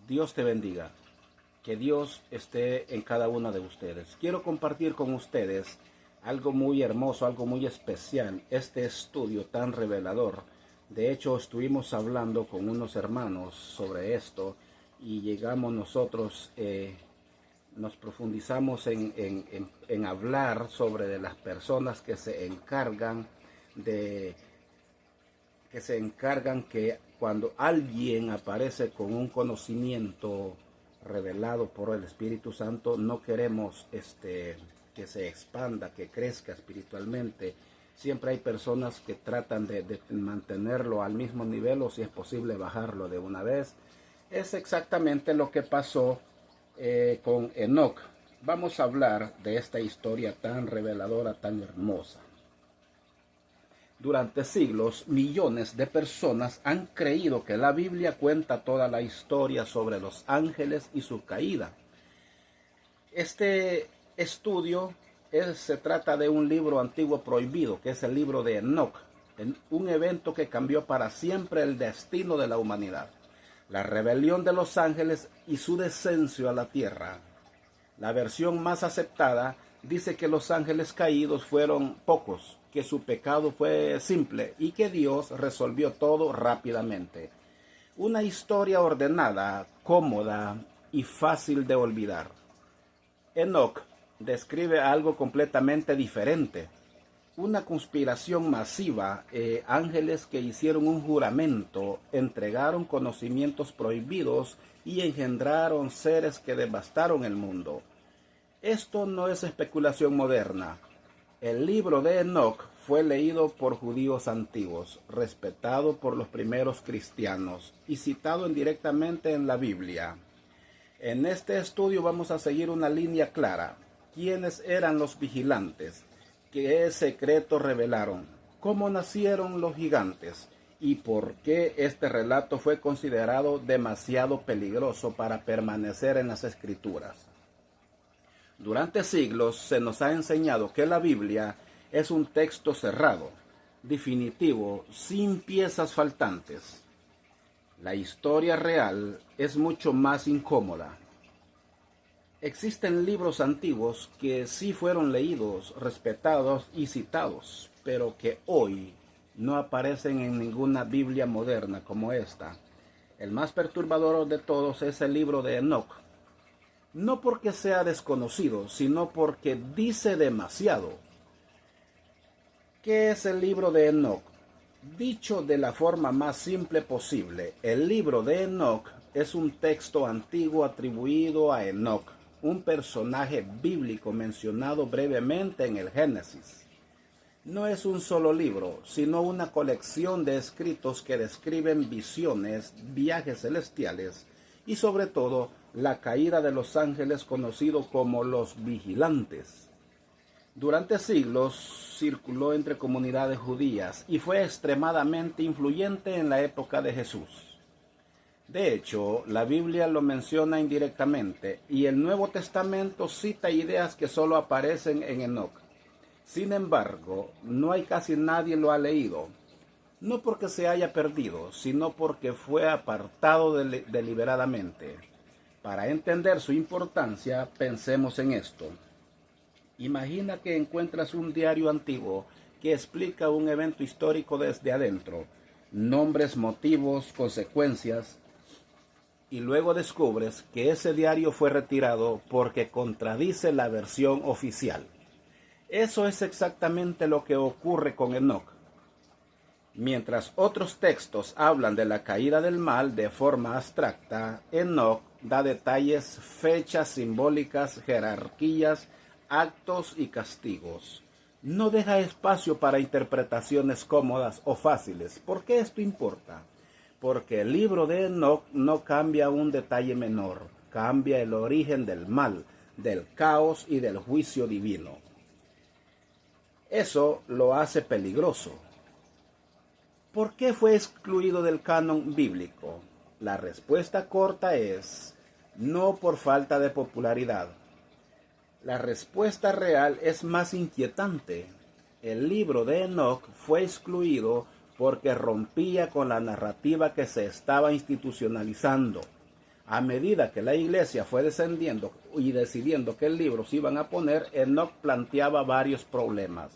Dios te bendiga. Que Dios esté en cada uno de ustedes. Quiero compartir con ustedes algo muy hermoso, algo muy especial, este estudio tan revelador. De hecho, estuvimos hablando con unos hermanos sobre esto y llegamos nosotros, nos profundizamos en hablar sobre de las personas que se encargan que cuando alguien aparece con un conocimiento revelado por el Espíritu Santo, no queremos que se expanda, que crezca espiritualmente. Siempre hay personas que tratan de mantenerlo al mismo nivel o si es posible bajarlo de una vez. Es exactamente lo que pasó con Enoc. Vamos a hablar de esta historia tan reveladora, tan hermosa. Durante siglos, millones de personas han creído que la Biblia cuenta toda la historia sobre los ángeles y su caída. Este estudio se trata de un libro antiguo prohibido, que es el libro de Enoc, un evento que cambió para siempre el destino de la humanidad, la rebelión de los ángeles y su descenso a la tierra. La versión más aceptada dice que los ángeles caídos fueron pocos, que su pecado fue simple y que Dios resolvió todo rápidamente. Una historia ordenada, cómoda y fácil de olvidar. Enoc describe algo completamente diferente. Una conspiración masiva, ángeles que hicieron un juramento, entregaron conocimientos prohibidos y engendraron seres que devastaron el mundo. Esto no es especulación moderna. El libro de Enoc fue leído por judíos antiguos, respetado por los primeros cristianos y citado indirectamente en la Biblia. En este estudio vamos a seguir una línea clara. ¿Quiénes eran los vigilantes? ¿Qué secreto revelaron? ¿Cómo nacieron los gigantes? ¿Y por qué este relato fue considerado demasiado peligroso para permanecer en las Escrituras? Durante siglos se nos ha enseñado que la Biblia es un texto cerrado, definitivo, sin piezas faltantes. La historia real es mucho más incómoda. Existen libros antiguos que sí fueron leídos, respetados y citados, pero que hoy no aparecen en ninguna Biblia moderna como esta. El más perturbador de todos es el libro de Enoc. No porque sea desconocido, sino porque dice demasiado. ¿Qué es el libro de Enoc? Dicho de la forma más simple posible, el libro de Enoc es un texto antiguo atribuido a Enoc, un personaje bíblico mencionado brevemente en el Génesis. No es un solo libro, sino una colección de escritos que describen visiones, viajes celestiales y sobre todo la caída de los ángeles conocidos como los vigilantes. Durante siglos circuló entre comunidades judías y fue extremadamente influyente en la época de Jesús. De hecho, la Biblia lo menciona indirectamente y el Nuevo Testamento cita ideas que solo aparecen en Enoc. Sin embargo, no hay casi nadie lo ha leído, no porque se haya perdido, sino porque fue apartado deliberadamente. Para entender su importancia, pensemos en esto. Imagina que encuentras un diario antiguo que explica un evento histórico desde adentro, nombres, motivos, consecuencias, y luego descubres que ese diario fue retirado porque contradice la versión oficial. Eso es exactamente lo que ocurre con Enoc. Mientras otros textos hablan de la caída del mal de forma abstracta, Enoc da detalles, fechas simbólicas, jerarquías, actos y castigos. No deja espacio para interpretaciones cómodas o fáciles. ¿Por qué esto importa? Porque el libro de Enoc no cambia un detalle menor, cambia el origen del mal, del caos y del juicio divino. Eso lo hace peligroso. ¿Por qué fue excluido del canon bíblico? La respuesta corta es no por falta de popularidad. La respuesta real es más inquietante. El libro de Enoc fue excluido porque rompía con la narrativa que se estaba institucionalizando. A medida que la iglesia fue descendiendo y decidiendo qué libros iban a poner, Enoc planteaba varios problemas.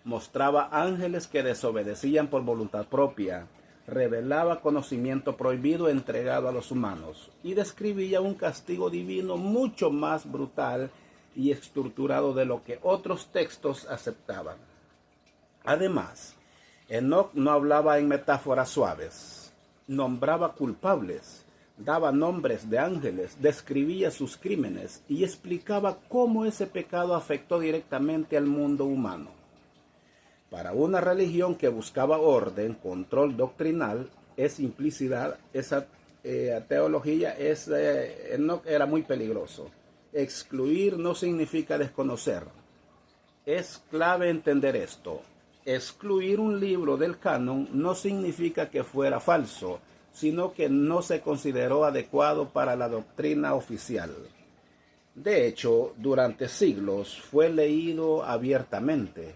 Mostraba ángeles que desobedecían por voluntad propia, revelaba conocimiento prohibido entregado a los humanos y describía un castigo divino mucho más brutal y estructurado de lo que otros textos aceptaban. Además, Enoc no hablaba en metáforas suaves, nombraba culpables, daba nombres de ángeles, describía sus crímenes y explicaba cómo ese pecado afectó directamente al mundo humano. Para una religión que buscaba orden, control doctrinal, simplicidad, esa teología Enoc era muy peligroso. Excluir no significa desconocer. Es clave entender esto. Excluir un libro del canon no significa que fuera falso, sino que no se consideró adecuado para la doctrina oficial. De hecho, durante siglos fue leído abiertamente.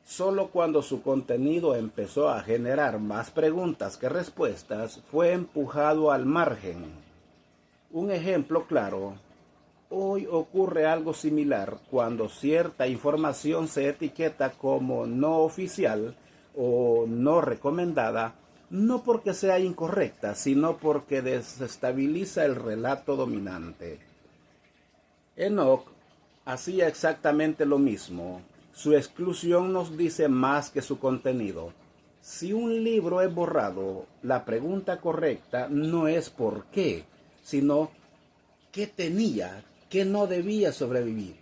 Solo cuando su contenido empezó a generar más preguntas que respuestas, fue empujado al margen. Un ejemplo claro: hoy ocurre algo similar cuando cierta información se etiqueta como no oficial o no recomendada, no porque sea incorrecta, sino porque desestabiliza el relato dominante. Enoc hacía exactamente lo mismo. Su exclusión nos dice más que su contenido. Si un libro es borrado, la pregunta correcta no es por qué, sino qué tenía, qué no debía sobrevivir.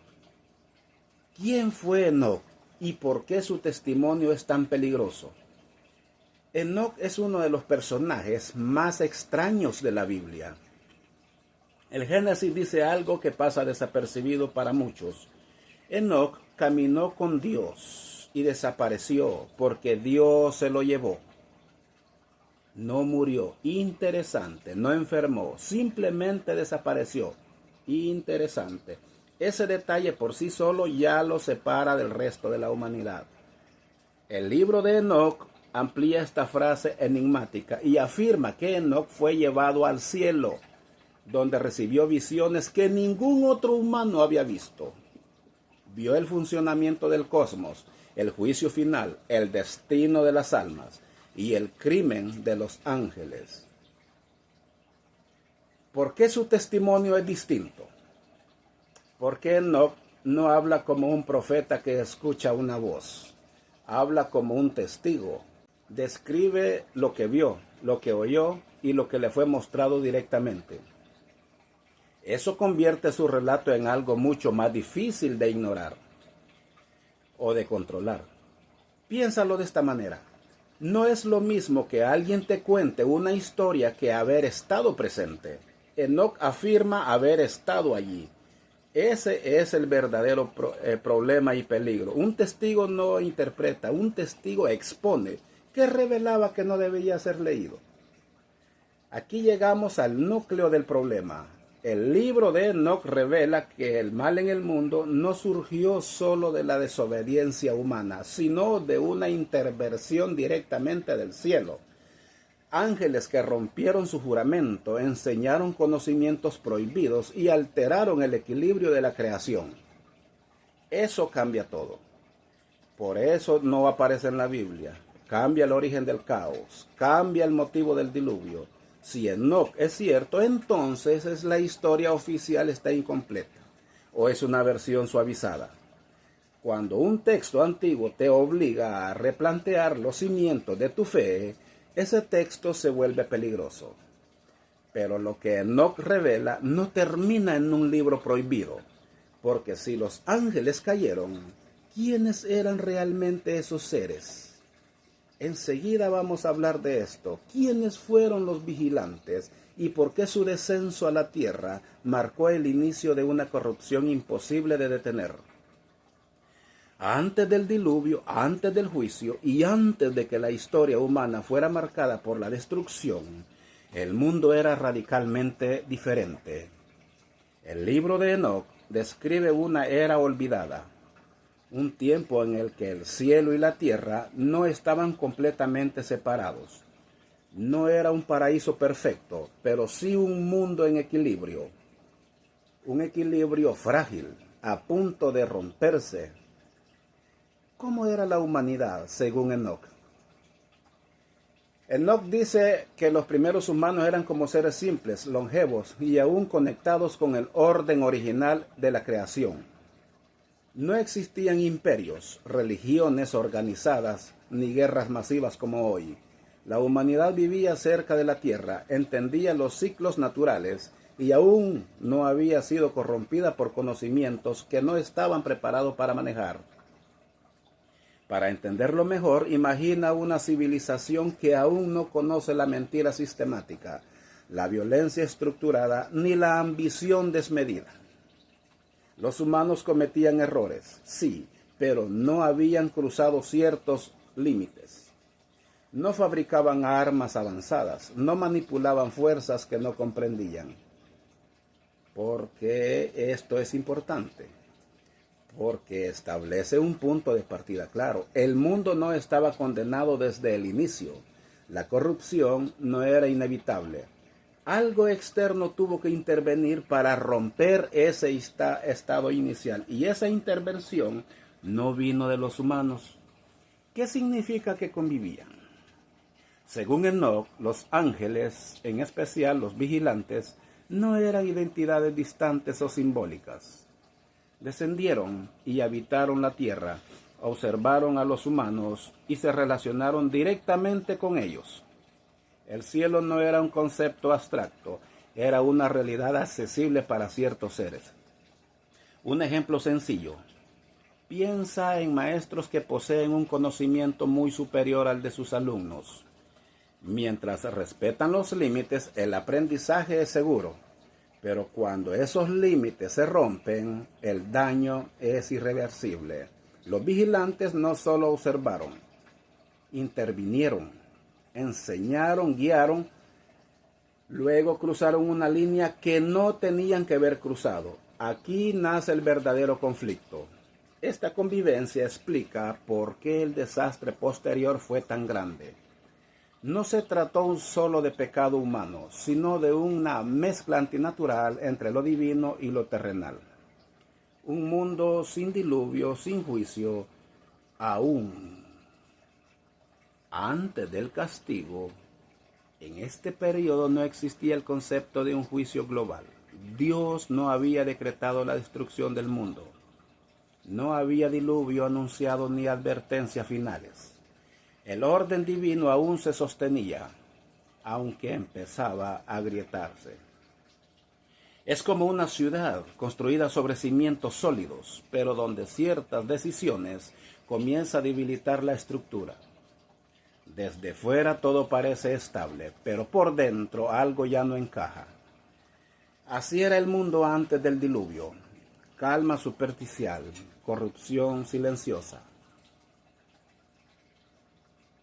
¿Quién fue Enoc y por qué su testimonio es tan peligroso? Enoc es uno de los personajes más extraños de la Biblia. El Génesis dice algo que pasa desapercibido para muchos. Enoc caminó con Dios y desapareció porque Dios se lo llevó. No murió. Interesante. No enfermó. Simplemente desapareció. Interesante. Ese detalle por sí solo ya lo separa del resto de la humanidad. El libro de Enoc amplía esta frase enigmática y afirma que Enoc fue llevado al cielo, donde recibió visiones que ningún otro humano había visto. Vio el funcionamiento del cosmos, el juicio final, el destino de las almas y el crimen de los ángeles. ¿Por qué su testimonio es distinto? Porque Enoc no habla como un profeta que escucha una voz. Habla como un testigo. Describe lo que vio, lo que oyó y lo que le fue mostrado directamente. Eso convierte su relato en algo mucho más difícil de ignorar o de controlar. Piénsalo de esta manera. No es lo mismo que alguien te cuente una historia que haber estado presente. Enoc afirma haber estado allí. Ese es el verdadero problema y peligro. Un testigo no interpreta, un testigo expone, que revelaba que no debía ser leído. Aquí llegamos al núcleo del problema. El libro de Enoc revela que el mal en el mundo no surgió solo de la desobediencia humana, sino de una intervención directamente del cielo. Ángeles que rompieron su juramento, enseñaron conocimientos prohibidos y alteraron el equilibrio de la creación. Eso cambia todo. Por eso no aparece en la Biblia. Cambia el origen del caos, cambia el motivo del diluvio. Si Enoc es cierto, entonces la historia oficial está incompleta o es una versión suavizada. Cuando un texto antiguo te obliga a replantear los cimientos de tu fe, ese texto se vuelve peligroso. Pero lo que Enoc revela no termina en un libro prohibido, porque si los ángeles cayeron, ¿quiénes eran realmente esos seres? Enseguida vamos a hablar de esto. ¿Quiénes fueron los vigilantes y por qué su descenso a la tierra marcó el inicio de una corrupción imposible de detener? Antes del diluvio, antes del juicio y antes de que la historia humana fuera marcada por la destrucción, el mundo era radicalmente diferente. El libro de Enoc describe una era olvidada, un tiempo en el que el cielo y la tierra no estaban completamente separados. No era un paraíso perfecto, pero sí un mundo en equilibrio. Un equilibrio frágil, a punto de romperse. ¿Cómo era la humanidad según Enoch? Enoch dice que los primeros humanos eran como seres simples, longevos y aún conectados con el orden original de la creación. No existían imperios, religiones organizadas, ni guerras masivas como hoy. La humanidad vivía cerca de la tierra, entendía los ciclos naturales y aún no había sido corrompida por conocimientos que no estaban preparados para manejar. Para entenderlo mejor, imagina una civilización que aún no conoce la mentira sistemática, la violencia estructurada ni la ambición desmedida. Los humanos cometían errores, sí, pero no habían cruzado ciertos límites. No fabricaban armas avanzadas, no manipulaban fuerzas que no comprendían. ¿Por qué esto es importante? Porque establece un punto de partida claro. El mundo no estaba condenado desde el inicio. La corrupción no era inevitable. Algo externo tuvo que intervenir para romper ese estado inicial. Y esa intervención no vino de los humanos. ¿Qué significa que convivían? Según Enoch, los ángeles, en especial los vigilantes, no eran identidades distantes o simbólicas. Descendieron y habitaron la tierra, observaron a los humanos y se relacionaron directamente con ellos. El cielo no era un concepto abstracto, era una realidad accesible para ciertos seres. Un ejemplo sencillo. Piensa en maestros que poseen un conocimiento muy superior al de sus alumnos. Mientras respetan los límites, el aprendizaje es seguro. Pero cuando esos límites se rompen, el daño es irreversible. Los vigilantes no solo observaron, intervinieron, enseñaron, guiaron, luego cruzaron una línea que no tenían que haber cruzado. Aquí nace el verdadero conflicto. Esta convivencia explica por qué el desastre posterior fue tan grande. No se trató solo de pecado humano, sino de una mezcla antinatural entre lo divino y lo terrenal. Un mundo sin diluvio, sin juicio, aún antes del castigo. En este periodo no existía el concepto de un juicio global. Dios no había decretado la destrucción del mundo. No había diluvio anunciado ni advertencias finales. El orden divino aún se sostenía, aunque empezaba a agrietarse. Es como una ciudad construida sobre cimientos sólidos, pero donde ciertas decisiones comienzan a debilitar la estructura. Desde fuera todo parece estable, pero por dentro algo ya no encaja. Así era el mundo antes del diluvio. Calma superficial, corrupción silenciosa.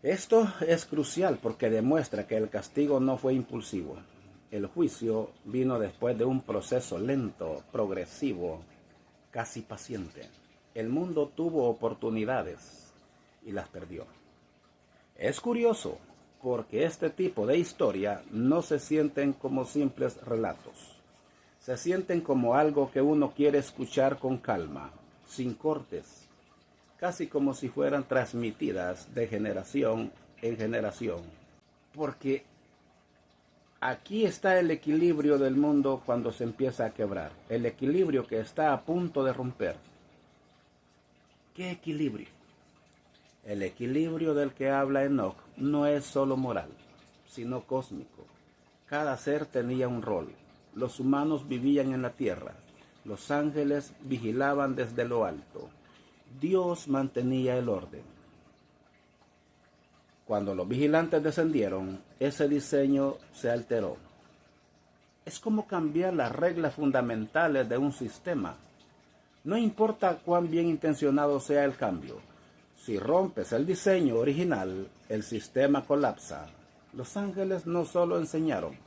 Esto es crucial porque demuestra que el castigo no fue impulsivo. El juicio vino después de un proceso lento, progresivo, casi paciente. El mundo tuvo oportunidades y las perdió. Es curioso porque este tipo de historia no se sienten como simples relatos. Se sienten como algo que uno quiere escuchar con calma, sin cortes. Casi como si fueran transmitidas de generación en generación. Porque aquí está el equilibrio del mundo cuando se empieza a quebrar. El equilibrio que está a punto de romper. ¿Qué equilibrio? El equilibrio del que habla Enoch no es solo moral, sino cósmico. Cada ser tenía un rol. Los humanos vivían en la tierra. Los ángeles vigilaban desde lo alto. Dios mantenía el orden. Cuando los vigilantes descendieron, ese diseño se alteró. Es como cambiar las reglas fundamentales de un sistema. No importa cuán bien intencionado sea el cambio. Si rompes el diseño original, el sistema colapsa. Los ángeles no solo enseñaron,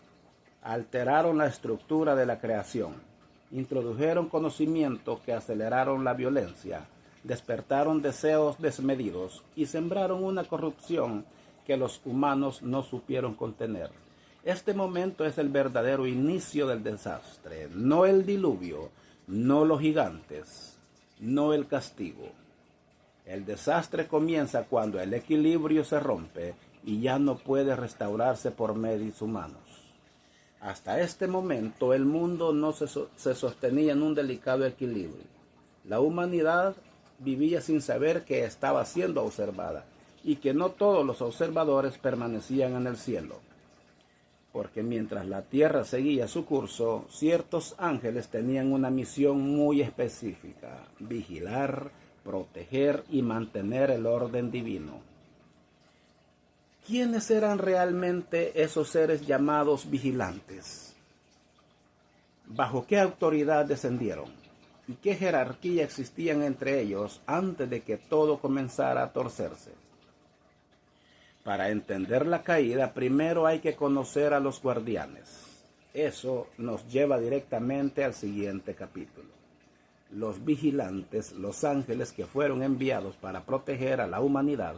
alteraron la estructura de la creación. Introdujeron conocimientos que aceleraron la violencia. Despertaron deseos desmedidos y sembraron una corrupción que los humanos no supieron contener. Este momento es el verdadero inicio del desastre, no el diluvio, no los gigantes, no el castigo. El desastre comienza cuando el equilibrio se rompe y ya no puede restaurarse por medios humanos. Hasta este momento el mundo no se sostenía en un delicado equilibrio. La humanidad vivía sin saber que estaba siendo observada y que no todos los observadores permanecían en el cielo. Porque mientras la tierra seguía su curso, ciertos ángeles tenían una misión muy específica: vigilar, proteger y mantener el orden divino. ¿Quiénes eran realmente esos seres llamados vigilantes? ¿Bajo qué autoridad descendieron? ¿Y qué jerarquía existían entre ellos antes de que todo comenzara a torcerse? Para entender la caída, primero hay que conocer a los guardianes. Eso nos lleva directamente al siguiente capítulo. Los vigilantes, los ángeles que fueron enviados para proteger a la humanidad,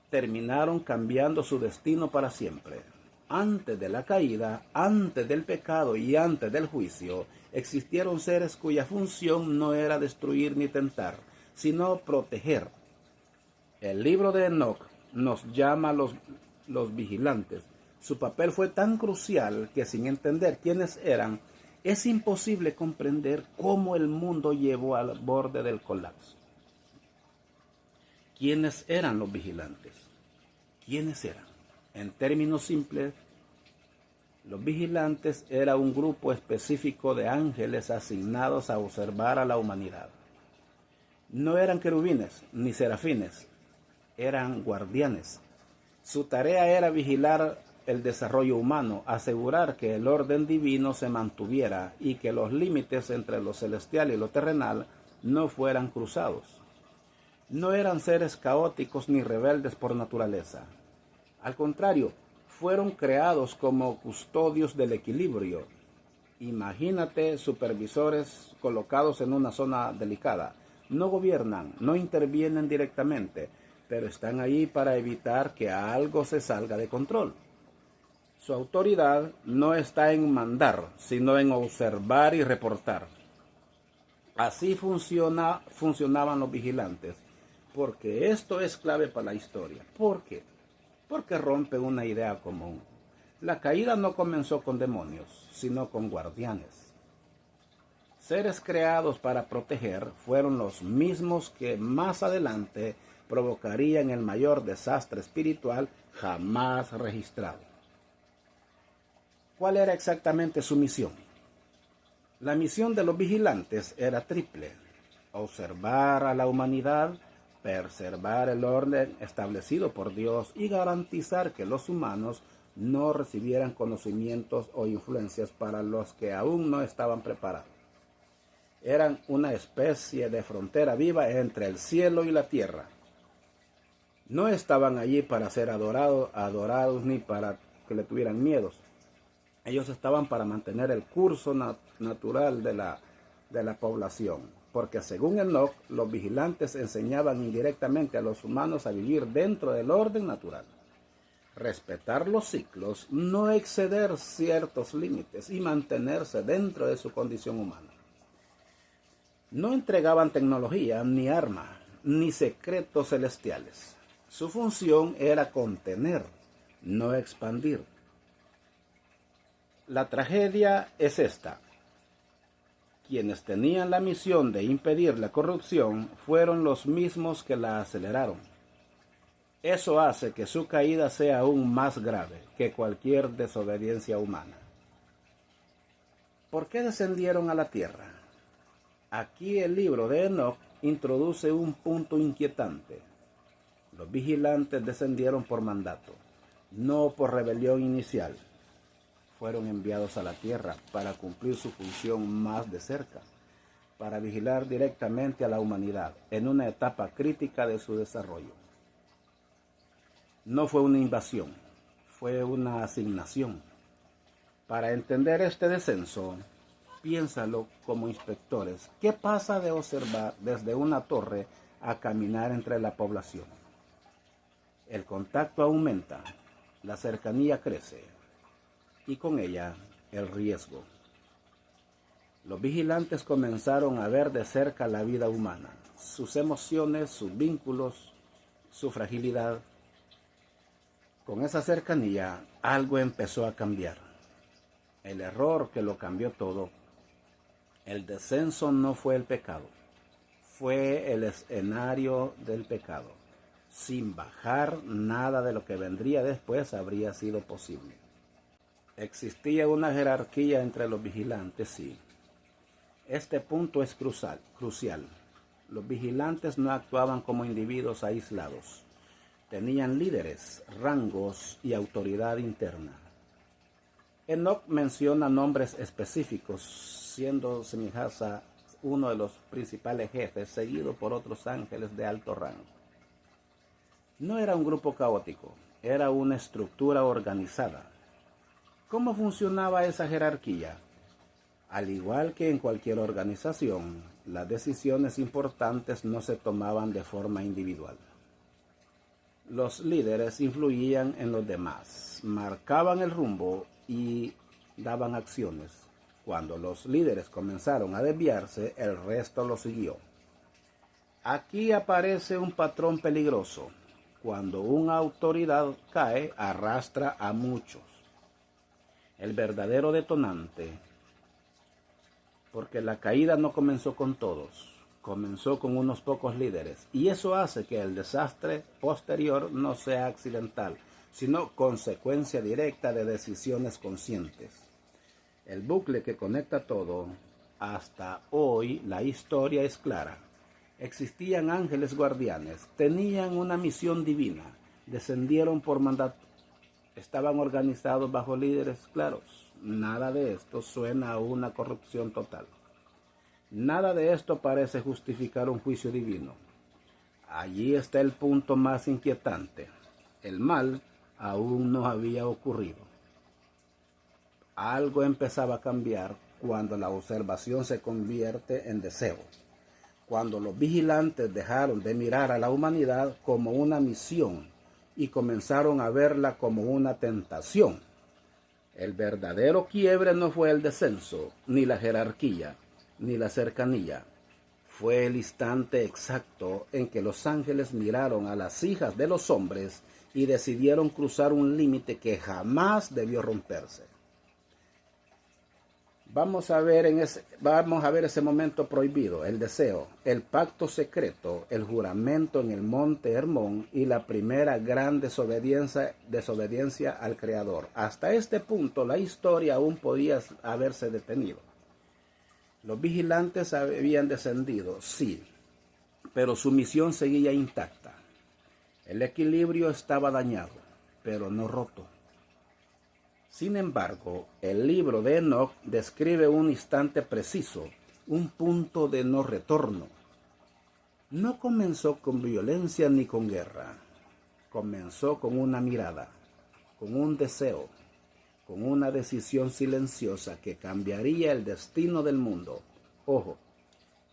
terminaron cambiando su destino para siempre. Antes de la caída, antes del pecado y antes del juicio, existieron seres cuya función no era destruir ni tentar, sino proteger. El libro de Enoc nos llama a los vigilantes. Su papel fue tan crucial que sin entender quiénes eran, es imposible comprender cómo el mundo llevó al borde del colapso. ¿Quiénes eran los vigilantes? ¿Quiénes eran? En términos simples, los vigilantes era un grupo específico de ángeles asignados a observar a la humanidad. No eran querubines ni serafines, eran guardianes. Su tarea era vigilar el desarrollo humano, asegurar que el orden divino se mantuviera y que los límites entre lo celestial y lo terrenal no fueran cruzados. No eran seres caóticos ni rebeldes por naturaleza. Al contrario, fueron creados como custodios del equilibrio. Imagínate supervisores colocados en una zona delicada. No gobiernan, no intervienen directamente, pero están ahí para evitar que algo se salga de control. Su autoridad no está en mandar, sino en observar y reportar. Así funcionaban los vigilantes, porque esto es clave para la historia. ¿Por qué? Porque rompe una idea común. La caída no comenzó con demonios, sino con guardianes. Seres creados para proteger fueron los mismos que más adelante provocarían el mayor desastre espiritual jamás registrado. ¿Cuál era exactamente su misión? La misión de los vigilantes era triple: observar a la humanidad, preservar el orden establecido por Dios y garantizar que los humanos no recibieran conocimientos o influencias para los que aún no estaban preparados. Eran una especie de frontera viva entre el cielo y la tierra. No estaban allí para ser adorados ni para que le tuvieran miedos. Ellos estaban para mantener el curso natural de la población, porque según Enoc, los vigilantes enseñaban indirectamente a los humanos a vivir dentro del orden natural, respetar los ciclos, no exceder ciertos límites y mantenerse dentro de su condición humana. No entregaban tecnología, ni armas, ni secretos celestiales. Su función era contener, no expandir. La tragedia es esta. Quienes tenían la misión de impedir la corrupción fueron los mismos que la aceleraron. Eso hace que su caída sea aún más grave que cualquier desobediencia humana. ¿Por qué descendieron a la tierra? Aquí el libro de Enoc introduce un punto inquietante. Los vigilantes descendieron por mandato, no por rebelión inicial. Fueron enviados a la tierra para cumplir su función más de cerca, para vigilar directamente a la humanidad en una etapa crítica de su desarrollo. No fue una invasión, fue una asignación. Para entender este descenso, piénsalo como inspectores. ¿Qué pasa de observar desde una torre a caminar entre la población? El contacto aumenta, la cercanía crece y con ella el riesgo. Los vigilantes comenzaron a ver de cerca la vida humana, sus emociones, sus vínculos, su fragilidad. Con esa cercanía algo empezó a cambiar. El error que lo cambió todo. El descenso no fue el pecado, fue el escenario del pecado. Sin bajar, nada de lo que vendría después habría sido posible. Existía una jerarquía entre los vigilantes, sí. Este punto es crucial. Los vigilantes no actuaban como individuos aislados. Tenían líderes, rangos y autoridad interna. Enoc menciona nombres específicos, siendo Semijasa uno de los principales jefes, seguido por otros ángeles de alto rango. No era un grupo caótico, era una estructura organizada. ¿Cómo funcionaba esa jerarquía? Al igual que en cualquier organización, las decisiones importantes no se tomaban de forma individual. Los líderes influían en los demás, marcaban el rumbo y daban acciones. Cuando los líderes comenzaron a desviarse, el resto lo siguió. Aquí aparece un patrón peligroso. Cuando una autoridad cae, arrastra a muchos. El verdadero detonante, porque la caída no comenzó con todos, comenzó con unos pocos líderes, y eso hace que el desastre posterior no sea accidental, sino consecuencia directa de decisiones conscientes. El bucle que conecta todo, hasta hoy la historia es clara. Existían ángeles guardianes, tenían una misión divina, descendieron por mandato, estaban organizados bajo líderes claros. Nada de esto suena a una corrupción total. Nada de esto parece justificar un juicio divino. Allí está el punto más inquietante. El mal aún no había ocurrido. Algo empezaba a cambiar cuando la observación se convierte en deseo. Cuando los vigilantes dejaron de mirar a la humanidad como una misión y comenzaron a verla como una tentación. El verdadero quiebre no fue el descenso, ni la jerarquía, ni la cercanía. Fue el instante exacto en que los ángeles miraron a las hijas de los hombres y decidieron cruzar un límite que jamás debió romperse. Vamos a ver ese momento prohibido, el deseo, el pacto secreto, el juramento en el monte Hermón y la primera gran desobediencia al Creador. Hasta este punto la historia aún podía haberse detenido. Los vigilantes habían descendido, sí, pero su misión seguía intacta. El equilibrio estaba dañado, pero no roto. Sin embargo, el libro de Enoc describe un instante preciso, un punto de no retorno. No comenzó con violencia ni con guerra. Comenzó con una mirada, con un deseo, con una decisión silenciosa que cambiaría el destino del mundo. Ojo,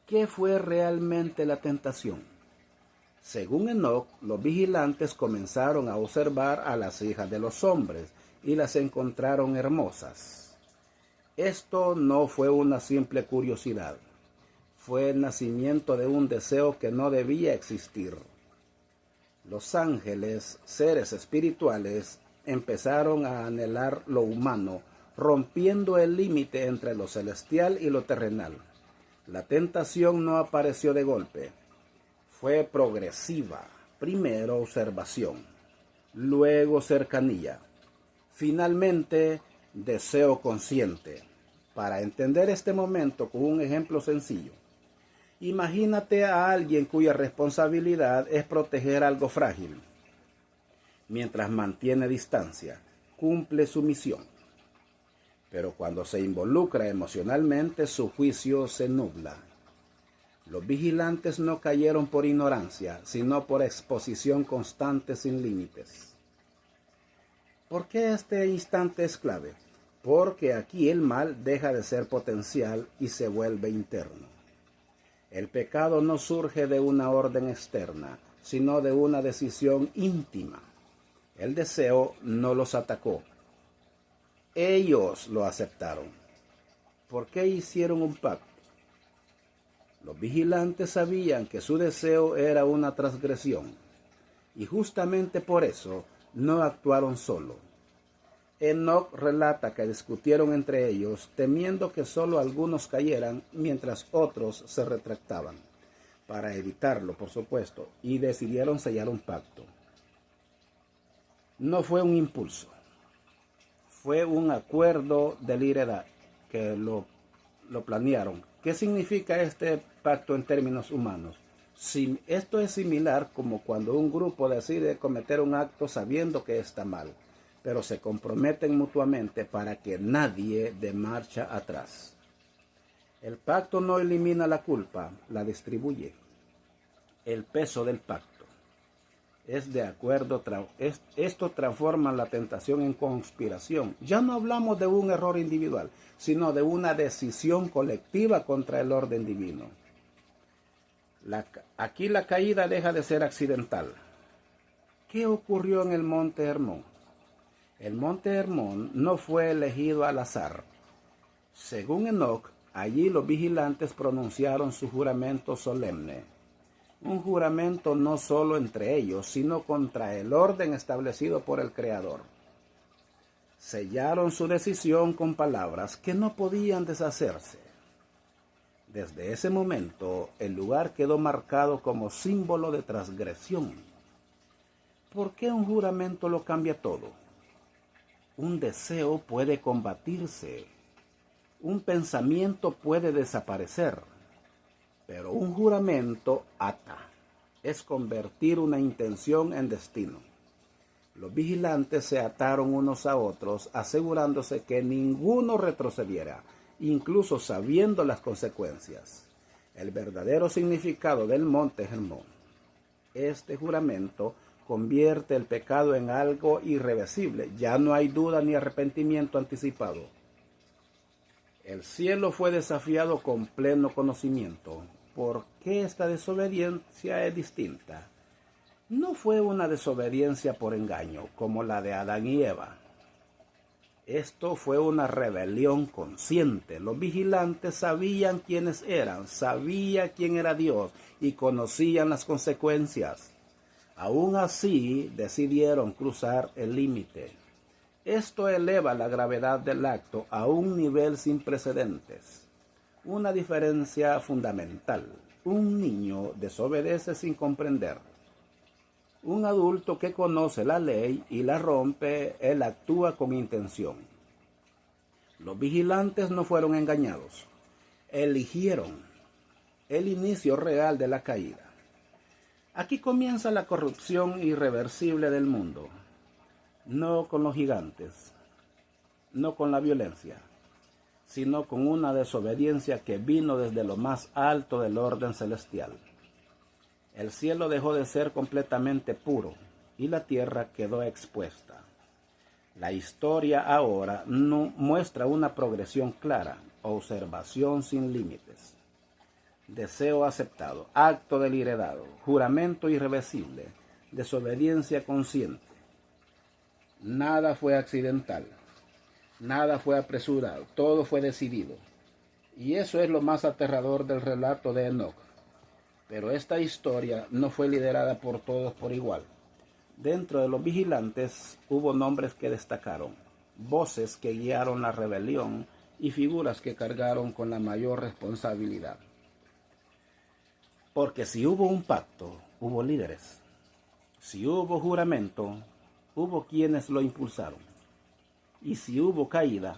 ¿qué fue realmente la tentación? Según Enoc, los vigilantes comenzaron a observar a las hijas de los hombres y las encontraron hermosas. Esto no fue una simple curiosidad, fue el nacimiento de un deseo que no debía existir. Los ángeles, seres espirituales, empezaron a anhelar lo humano, rompiendo el límite entre lo celestial y lo terrenal. La tentación no apareció de golpe, fue progresiva. Primero observación, luego cercanía. Finalmente, deseo consciente. Para entender este momento con un ejemplo sencillo, imagínate a alguien cuya responsabilidad es proteger algo frágil. Mientras mantiene distancia, cumple su misión. Pero cuando se involucra emocionalmente, su juicio se nubla. Los vigilantes no cayeron por ignorancia, sino por exposición constante sin límites. ¿Por qué este instante es clave? Porque aquí el mal deja de ser potencial y se vuelve interno. El pecado no surge de una orden externa, sino de una decisión íntima. El deseo no los atacó. Ellos lo aceptaron. ¿Por qué hicieron un pacto? Los vigilantes sabían que su deseo era una transgresión y justamente por eso no actuaron solo. Enoc relata que discutieron entre ellos temiendo que solo algunos cayeran mientras otros se retractaban, para evitarlo por supuesto, y decidieron sellar un pacto. No fue un impulso, fue un acuerdo de liderazgo que lo planearon. ¿Qué significa este pacto en términos humanos? Esto es similar como cuando un grupo decide cometer un acto sabiendo que está mal, pero se comprometen mutuamente para que nadie dé marcha atrás. El pacto no elimina la culpa, la distribuye. El peso del pacto es de acuerdo, esto transforma la tentación en conspiración. Ya no hablamos de un error individual, sino de una decisión colectiva contra el orden divino. Aquí la caída deja de ser accidental. ¿Qué ocurrió en el monte Hermón? El monte Hermón no fue elegido al azar. Según Enoc, allí los vigilantes pronunciaron su juramento solemne. Un juramento no solo entre ellos, sino contra el orden establecido por el Creador. Sellaron su decisión con palabras que no podían deshacerse. Desde ese momento, el lugar quedó marcado como símbolo de transgresión. ¿Por qué un juramento lo cambia todo? Un deseo puede combatirse, un pensamiento puede desaparecer, pero un juramento ata, es convertir una intención en destino. Los vigilantes se ataron unos a otros, asegurándose que ninguno retrocediera, incluso sabiendo las consecuencias. El verdadero significado del monte Hermón. Este juramento convierte el pecado en algo irreversible. Ya no hay duda ni arrepentimiento anticipado. El cielo fue desafiado con pleno conocimiento. ¿Por qué esta desobediencia es distinta? No fue una desobediencia por engaño, como la de Adán y Eva. Esto fue una rebelión consciente. Los vigilantes sabían quiénes eran, sabían quién era Dios y conocían las consecuencias. Aún así, decidieron cruzar el límite. Esto eleva la gravedad del acto a un nivel sin precedentes. Una diferencia fundamental. Un niño desobedece sin comprender. Un adulto que conoce la ley y la rompe, él actúa con intención. Los vigilantes no fueron engañados. Eligieron el inicio real de la caída. Aquí comienza la corrupción irreversible del mundo. No con los gigantes, no con la violencia, sino con una desobediencia que vino desde lo más alto del orden celestial. El cielo dejó de ser completamente puro y la tierra quedó expuesta. La historia ahora no muestra una progresión clara, observación sin límites. Deseo aceptado, acto deliberado, juramento irreversible, desobediencia consciente. Nada fue accidental, nada fue apresurado, todo fue decidido. Y eso es lo más aterrador del relato de Enoc. Pero esta historia no fue liderada por todos por igual. Dentro de los vigilantes hubo nombres que destacaron, voces que guiaron la rebelión y figuras que cargaron con la mayor responsabilidad. Porque si hubo un pacto, hubo líderes. Si hubo juramento, hubo quienes lo impulsaron. Y si hubo caída,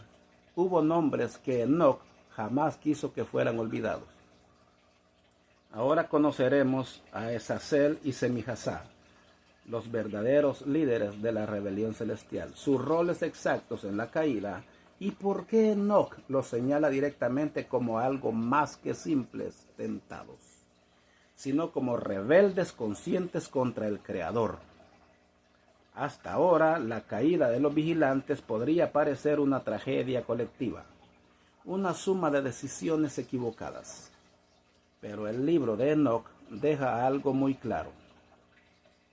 hubo nombres que Enoc jamás quiso que fueran olvidados. Ahora conoceremos a Esazel y Semijasá, los verdaderos líderes de la rebelión celestial, sus roles exactos en la caída y por qué Enoc los señala directamente como algo más que simples tentados, sino como rebeldes conscientes contra el Creador. Hasta ahora, la caída de los vigilantes podría parecer una tragedia colectiva, una suma de decisiones equivocadas. Pero el libro de Enoc deja algo muy claro.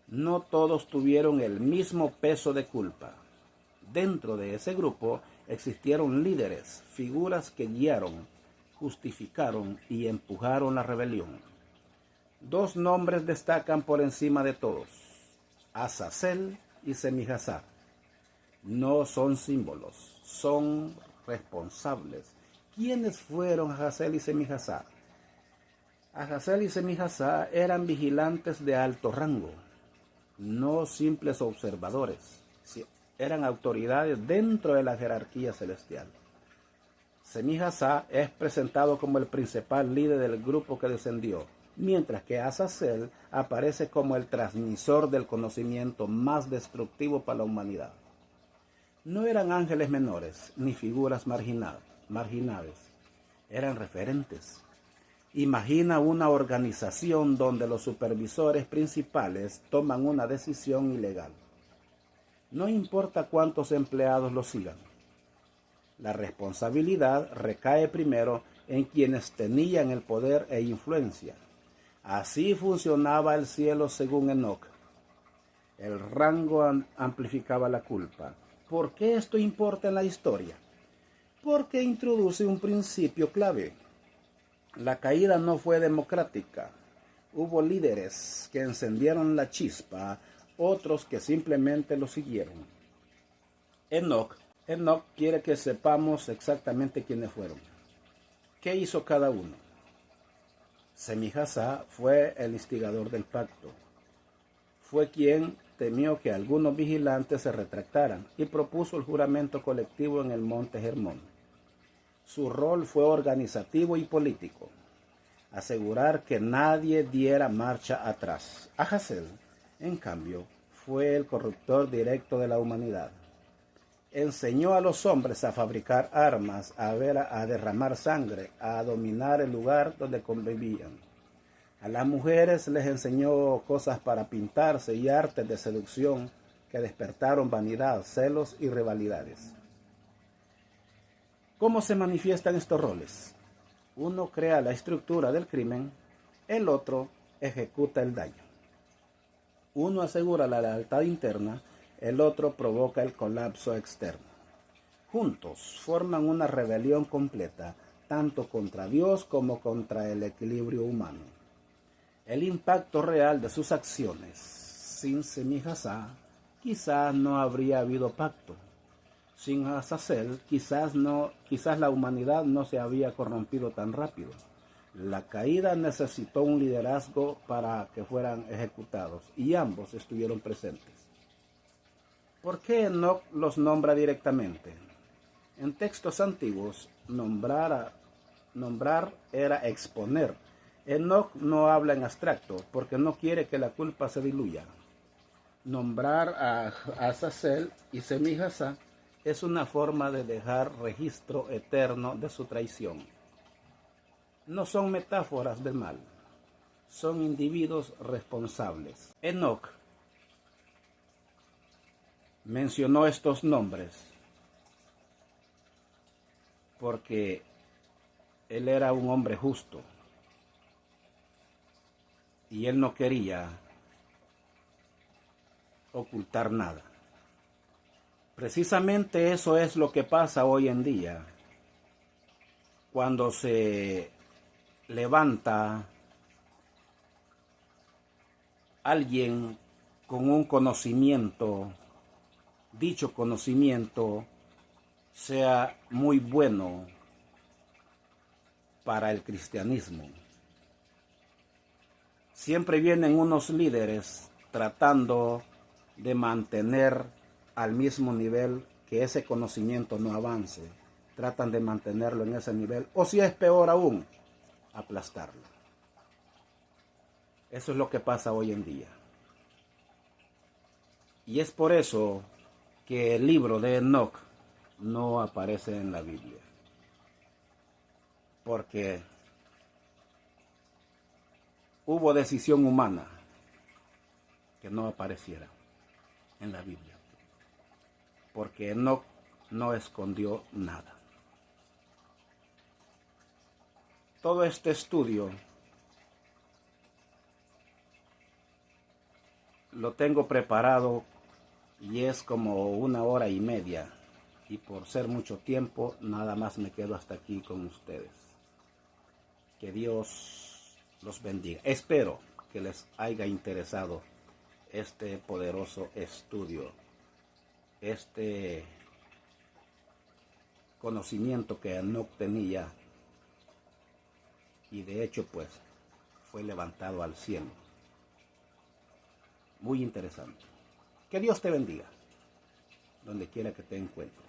No todos tuvieron el mismo peso de culpa. Dentro de ese grupo existieron líderes, figuras que guiaron, justificaron y empujaron la rebelión. Dos nombres destacan por encima de todos: Azazel y Semijasá. No son símbolos, son responsables. ¿Quiénes fueron Azazel y Semijasá? Azazel y Semijasá eran vigilantes de alto rango, no simples observadores, eran autoridades dentro de la jerarquía celestial. Semijasá es presentado como el principal líder del grupo que descendió, mientras que Azazel aparece como el transmisor del conocimiento más destructivo para la humanidad. No eran ángeles menores ni figuras marginales, eran referentes. Imagina una organización donde los supervisores principales toman una decisión ilegal. No importa cuántos empleados lo sigan. La responsabilidad recae primero en quienes tenían el poder e influencia. Así funcionaba el cielo según Enoc. El rango amplificaba la culpa. ¿Por qué esto importa en la historia? Porque introduce un principio clave. La caída no fue democrática. Hubo líderes que encendieron la chispa, otros que simplemente lo siguieron. Enoc quiere que sepamos exactamente quiénes fueron. ¿Qué hizo cada uno? Semijasá fue el instigador del pacto. Fue quien temió que algunos vigilantes se retractaran y propuso el juramento colectivo en el monte Hermón. Su rol fue organizativo y político: asegurar que nadie diera marcha atrás. Azazel, en cambio, fue el corruptor directo de la humanidad. Enseñó a los hombres a fabricar armas, a derramar sangre, a dominar el lugar donde convivían. A las mujeres les enseñó cosas para pintarse y artes de seducción que despertaron vanidad, celos y rivalidades. ¿Cómo se manifiestan estos roles? Uno crea la estructura del crimen, el otro ejecuta el daño. Uno asegura la lealtad interna, el otro provoca el colapso externo. Juntos forman una rebelión completa, tanto contra Dios como contra el equilibrio humano. El impacto real de sus acciones: sin Semijasá, quizás no habría habido pacto. Sin Azazel, quizás la humanidad no se había corrompido tan rápido. La caída necesitó un liderazgo para que fueran ejecutados, y ambos estuvieron presentes. ¿Por qué Enoc los nombra directamente? En textos antiguos, nombrar era exponer. Enoc no habla en abstracto porque no quiere que la culpa se diluya. Nombrar a Azazel y Semijasá es una forma de dejar registro eterno de su traición. No son metáforas del mal, son individuos responsables. Enoc mencionó estos nombres porque él era un hombre justo y él no quería ocultar nada. Precisamente eso es lo que pasa hoy en día. Cuando se levanta alguien con un conocimiento, dicho conocimiento sea muy bueno para el cristianismo. Siempre vienen unos líderes tratando de mantener al mismo nivel, que ese conocimiento no avance. Tratan de mantenerlo en ese nivel, o si es peor aún, aplastarlo. Eso es lo que pasa hoy en día. Y es por eso que el libro de Enoc no aparece en la Biblia. Porque hubo decisión humana que no apareciera en la Biblia. Porque Enoc no escondió nada. Todo este estudio lo tengo preparado y es como 1 hora y media. Y por ser mucho tiempo, nada más me quedo hasta aquí con ustedes. Que Dios los bendiga. Espero que les haya interesado este poderoso estudio, este conocimiento que Enoc tenía y de hecho pues fue levantado al cielo. Muy interesante. Que Dios te bendiga, donde quiera que te encuentres.